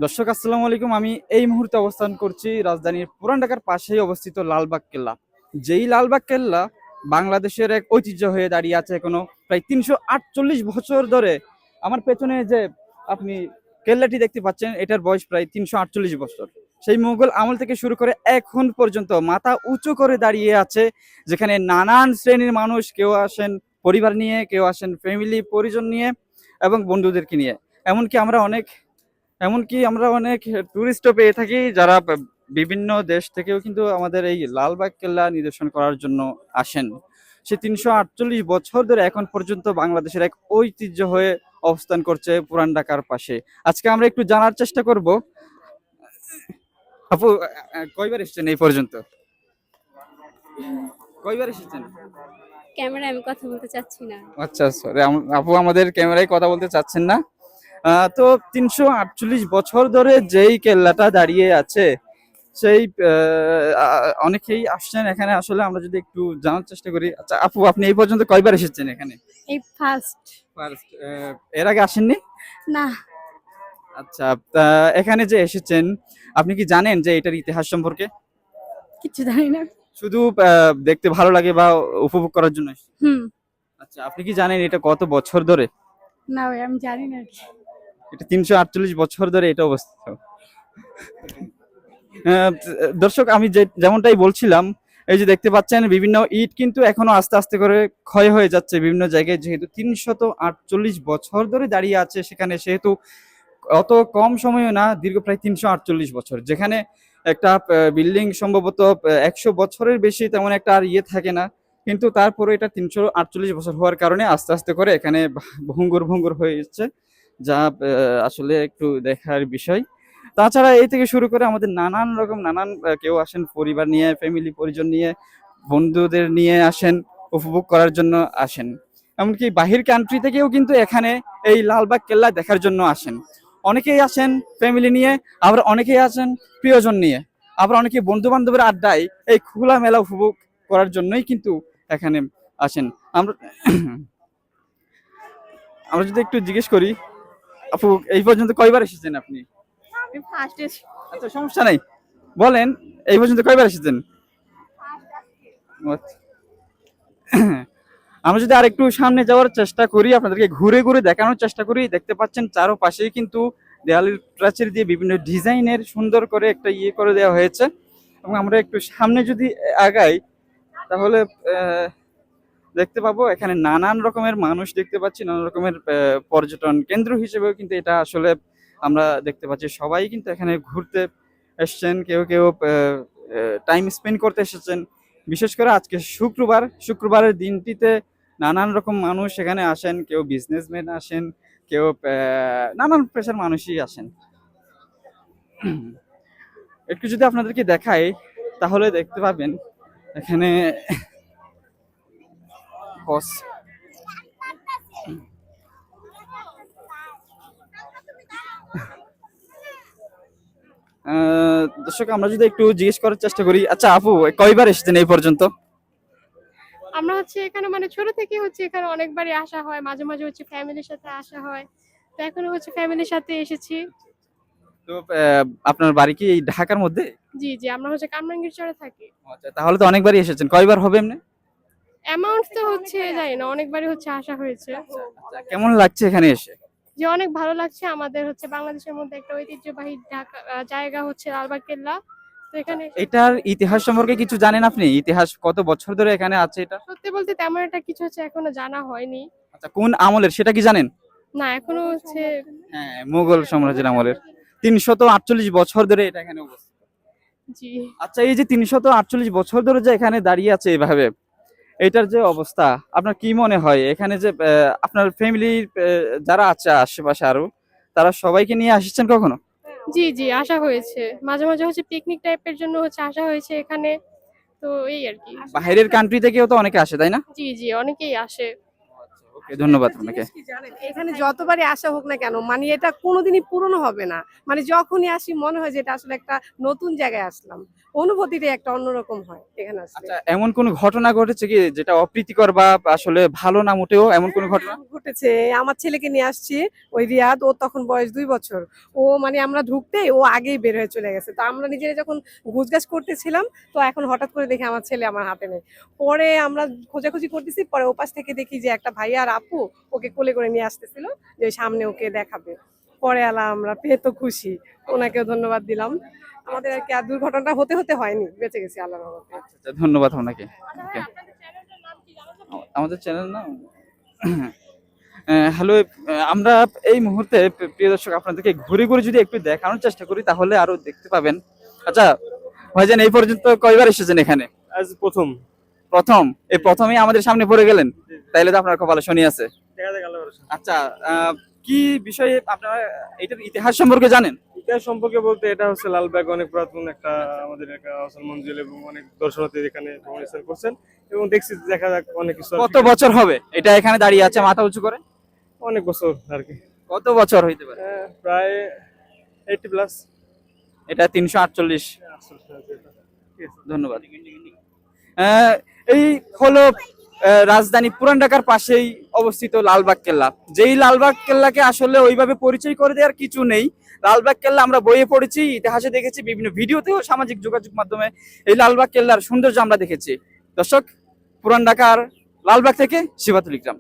দর্শক আসসালামু আলাইকুম। আমি এই মুহূর্তে অবস্থান করছি রাজধানীর পুরান ঢাকার পাশেই অবস্থিত লালবাগ কেল্লা। যেই লালবাগ কেল্লা বাংলাদেশের এক ঐতিহ্য হয়ে দাঁড়িয়ে আছে এখনো প্রায় ৩৪৮ বছর ধরে। আমার পেছনে যে আপনি কেল্লাটি দেখতে পাচ্ছেন এটার বয়স প্রায় ৩৪৮ বছর। সেই মুঘল আমল থেকে শুরু করে এখন পর্যন্ত মাথা উঁচু করে দাঁড়িয়ে আছে, যেখানে নানান শ্রেণীর মানুষ, কেউ আসেন পরিবার নিয়ে, কেউ আসেন ফ্যামিলি পরিজন নিয়ে এবং বন্ধুদেরকে নিয়ে। এমনকি আমরা অনেক টুরিস্টও পেয়ে থাকি, যারা বিভিন্ন দেশ থেকেও কিন্তু আমাদের এই লালবাগ কেল্লা নিদর্শন করার জন্য আসেন। সে ৩৪৮ বছর ধরে এখন পর্যন্ত বাংলাদেশের এক ঐতিহ্য হয়ে অবস্থান করছে পুরান ঢাকার পাশে। আজকে আমরা একটু জানার চেষ্টা করব, আপু কয়বার এসেছেন এই পর্যন্ত? কয়বার এসেছেন? ক্যামেরায় আমি কথা বলতে চাচ্ছি না। আচ্ছা, সরি, আপু আমাদের ক্যামেরায় কথা বলতে চাচ্ছেন না। তো ৩৪৮ বছর ধরে যেই কেল্লাটা দাঁড়িয়ে আছে, সেই অনেকেই আসছেন এখানে। আসলে আমরা যদি একটু জানার চেষ্টা করি। আচ্ছা আপু, আপনি এই পর্যন্ত কয়বার এসেছেন এখানে? এই ফার্স্ট। ফার্স্ট। এর আগে আসেননি? না, আচ্ছা, এখানে যে এসেছেন, আপনি কি জানেন যে এটার ইতিহাস সম্পর্কে? কিছু জানি না। শুধু দেখতে ভালো লাগে বা উপভোগ করার জন্য এসেছেন? হুম। আচ্ছা, আপনি কি জানেন এটা কত বছর ধরে? না ভাই, আমি জানি না। এটা ৩৪৮ বছর ধরে এটা অবস্থিত। আহ, দর্শক, আমি যেমনটাই বলছিলাম, এই যে দেখতে পাচ্ছেন বিভিন্ন ইট কিন্তু এখনো আস্তে আস্তে করে ক্ষয় হয়ে যাচ্ছে বিভিন্ন জায়গায়। যেহেতু ৩৪৮ বছর ধরে দাঁড়িয়ে আছে সেখানে, সেহেতু অত কম সময়ও না, দীর্ঘ প্রায় ৩৪৮ বছর। যেখানে একটা বিল্ডিং সম্ভবত ১০০ বছরের বেশি তেমন একটা আর ইয়ে থাকে না, কিন্তু তারপরে এটা ৩৪৮ বছর হওয়ার কারণে আস্তে আস্তে করে এখানে ভঙ্গুর ভঙ্গুর হয়ে যাচ্ছে, যা আসলে একটু দেখার বিষয়। তাছাড়া এই থেকে শুরু করে আমাদের নানান রকম কেউ আসেন পরিবার নিয়ে, ফ্যামিলি পরিজন নিয়ে, বন্ধুদের নিয়ে আসেন, উপভোগ করার জন্য আসেন। এমনকি বাহির কান্ট্রি থেকেও কিন্তু এখানে এই লালবাগ কেল্লা দেখার জন্য আসেন। অনেকেই আসেন ফ্যামিলি নিয়ে, আবার অনেকেই আসেন প্রিয়জন নিয়ে, আবার অনেকে বন্ধু বান্ধবের আড্ডায় এই খোলা মেলা উপভোগ করার জন্যই কিন্তু এখানে আসেন। আমরা আমরা যদি একটু জিজ্ঞেস করি, আপু এই পর্যন্ত কয়বার এসেছেন আপনি? আমি ফার্স্ট এসে আচ্ছা, সমস্যা নাই, বলেন এই পর্যন্ত কয়বার এসেছেন? আচ্ছা। আমরা যদি আর একটু সামনে যাওয়ার চেষ্টা করি, আপনাদেরকে ঘুরে ঘুরে দেখানোর চেষ্টা করি, দেখতে পাচ্ছেন চারপাশেই কিন্তু দেয়ালের প্রাচীর দিয়ে বিভিন্ন ডিজাইনের সুন্দর করে একটা ইয়ে করে দেওয়া হয়েছে। এবং আমরা একটু সামনে যদি আগাই, তাহলে দেখতে পাবো এখানে নানান রকমের মানুষ দেখতে পাচ্ছি, নানান রকমের পর্যটন কেন্দ্র হিসেবেও কিন্তু এটা আসলে আমরা দেখতে পাচ্ছি। সবাই কিন্তু এখানে ঘুরতে এসছেন, কেউ কেউ টাইম স্পেন্ড করতে এসেছেন। বিশেষ করে আজকে শুক্রবারের দিনটিতে নানান রকম মানুষ এখানে আসেন, কেউ বিজনেসম্যান আসেন, কেউ নানান পেশার মানুষই আসেন। একটু যদি আপনাদেরকে দেখাই, তাহলে দেখতে পাবেন এখানে বস। দর্শক, আমরা যদি একটু জিজ্ঞেস করার চেষ্টা করি। আচ্ছা আপু, কয়বার এসেছেন এই পর্যন্ত? আমরা এখানে ছোট থেকে এখানে অনেকবারই আসা হয়, মাঝে মাঝে ফ্যামিলির সাথে আসা হয়। তো এখন ফ্যামিলির সাথে এসেছি। তো আপনার বাড়ি কি এই ঢাকার মধ্যে? জি জি, আমরা কামরাঙ্গীর চরে থাকি। আচ্ছা, তাহলে তো অনেকবারই এসেছেন। কয়বার হবে এমনি? অ্যামাউন্ট তো জানি না, অনেকবারই আসা হয়েছে। আচ্ছা, কেমন লাগছে এখানে এসে? যে অনেক ভালো লাগছে। আমাদের বাংলাদেশের মধ্যে একটা ঐতিহ্যবাহী ঢাকা জায়গা লালবাগ কেল্লা। তো এখানে এটার ইতিহাস সম্পর্কে কিছু জানেন আপনি? ইতিহাস কত বছর ধরে এখানে আছে এটা? সত্যি বলতে তেমন একটা কিছু এখনো জানা হয়নি। আচ্ছা, কোন আমলের সেটা কি জানেন? না, এখনো হ্যাঁ, মুঘল সাম্রাজ্যের আমলের। ৩৪৮ বছর ধরে এটা এখানে অবস্থিত। জি। আচ্ছা, এই যে ৩৪৮ বছর ধরে যে এখানে দাঁড়িয়ে আছে এভাবে, এটার যে অবস্থা, আপনার কি মনে হয় এখানে যে আপনার ফ্যামিলি যারা আছে আশেপাশে আরো, তারা সবাইকে নিয়ে আসছেন কখনো? জি জি, আসা হয়েছে। মাঝে মাঝে পিকনিক টাইপের জন্য আসা হয়েছে এখানে। তো এই আর কি। বাইরের কান্ট্রি থেকেও তো অনেকে আসে, তাই না? জি জি, অনেকেই আসে। ধন্যবাদ একটা আপনাকে। জিনিস কি জানেন, এখানে যতবারই আসা হোক না কেন, মানে এটা কোনোদিনই পুরনো হবে না। মানে যখনই আসি মনে হয় যে এটা আসলে একটা নতুন জায়গায় আসলাম। অনুভূতিটা একটা অন্যরকম হয় এখানে আসলে। আচ্ছা, এমন কোন ঘটনা ঘটেছে কি যেটা অপ্রীতিকর বা আসলে ভালো না মোটেও, এমন কোন ঘটনা? ঘটেছে। আমার ছেলেকে নিয়ে আসছি ওই রিয়াদ, ও তখন বয়স 2 বছর। ও মানে আমরা ঢুকতেই ও আগেই বের হয়ে চলে গেছে। তো আমরা নিজেরা যখন গোছগাছ করতেছিলাম, তো এখন হঠাৎ করে দেখি আমার ছেলে আমার হাতে নেই। পরে আমরা খোঁজাখুঁজি করতেছি, পরে ওপাশ থেকে দেখি যে একটা ভাইয়া আর আপু ওকে কোলে করে নিয়ে আসতেছিল, যে সামনে ওকে দেখাবে। পরে আলা আমরা পেয়ে তো খুশি, ওনাকেও ধন্যবাদ দিলাম। আমাদের আর কি আর দুর্ঘটনাটা হতে হতে হয়নি, বেঁচে গেছি আল্লাহর রহমতে। আচ্ছা, ধন্যবাদ আপনাকে। আচ্ছা ভাই, ওকে। আপনাদের চ্যানেলটার নাম কি জানা যাবে? আমাদের চ্যানেল না হ্যালো, আমরা এই মুহূর্তে প্রিয় দর্শক আপনাদেরকে ঘুরে ঘুরে যদি একটু দেখানোর চেষ্টা করি তাহলে আরো দেখতে পাবেন। আচ্ছা ভাইজান, এই পর্যন্ত কয়বার এসেছেন এখানে? আজ প্রথম। প্রথম? এই প্রথমেই আমাদের সামনে পড়ে গেলেন, তাইলে তো আপনার কপালে শনি আছে। দেখা যাক আল্লাহর ভরসা। আচ্ছা, কি বিষয়ে আপনারা এটার ইতিহাস সম্পর্কে জানেন? ইতিহাস সম্পর্কে বলতে এটা হচ্ছে লালবাগ অনেক পুরাতন একটা আমাদের একটা আহসান মঞ্জিল, এবং অনেক দর্শনার্থী এখানে ভ্রমণ করছেন, এবং দেখছি দেখা যাক অনেক কিছু আর কত কি। বছর হবে এটা এখানে দাঁড়িয়ে আছে মাথা উঁচু করে? অনেক বছর আর কি। কত বছর হইতে পারে? প্রায় 80+। এটা 348। ধন্যবাদ। এই হলো রাজধানী পুরান ঢাকার পাশেই অবস্থিত লালবাগ কেল্লা। যেই লালবাগ কেল্লাকে আসলে ওইভাবে পরিচয় করে দেওয়ার কিছু নেই। লালবাগ কেল্লা আমরা বইয়ে পড়েছি, ইতিহাসে দেখেছি, বিভিন্ন ভিডিওতেও সামাজিক যোগাযোগ মাধ্যমে এই লালবাগ কেল্লার সৌন্দর্য আমরা দেখেছি। দর্শক, পুরান ঢাকার লালবাগ থেকে শিবাতুল ইকরাম।